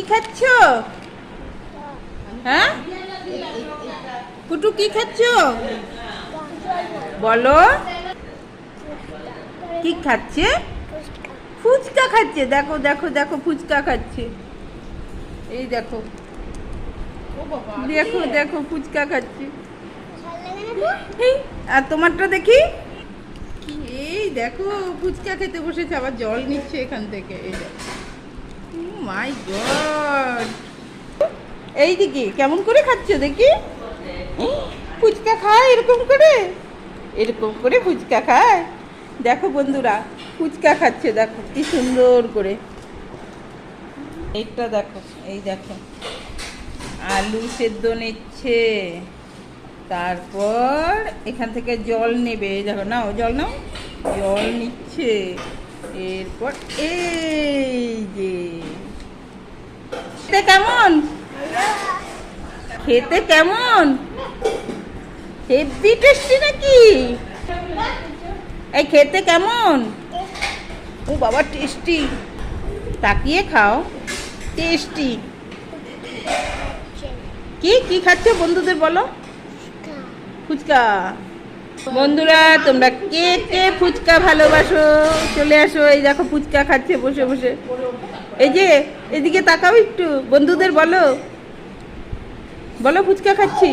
খাচ্ছ? হ্যাঁ কুটু কি খাচ্ছ বলো? কি খাচ্ছে? ফুচকা খাচ্ছে। দেখো দেখো দেখো ফুচকা খাচ্ছে। এই দেখো দেখো দেখো ফুচকা খাচ্ছে। আর তোমারটা দেখি। এই দেখো ফুচকা খেতে বসেছে, আবার জল নিচ্ছে এখান থেকে। এই দেখো মাই গড, এই দিকে কেমন করে খাচ্ছ দেখি। ফুচকা খায় এরকম করে, এরকম করে ফুচকা খায়। দেখো বন্ধুরা ফুচকা খাচ্ছে, দেখো কি সুন্দর করে। এইটা দেখো, এই দেখো আলু সেদ্ধ নিচ্ছে, তারপর এখান থেকে জল নেবে। দেখো নাও জল নাও, জল নিচ্ছে। এরপর এই যে খেতে কেমন, খেতে কেমন, হেভি টেস্টি নাকি? এই খেতে কেমন? ও বাবা টেস্টি, তাকিয়ে খাও, টেস্টি। কি কি খাচ্ছ বন্ধুদের বলো? ফুচকা। বন্ধুরা তোমরা কে কে ফুচকা ভালোবাসো চলে আসো। এই দেখো ফুচকা খাচ্ছে বসে বসে। এই যে এদিকে তাকাও একটু, বন্ধুদের বলো, বলো ফুচকা খাচ্ছি।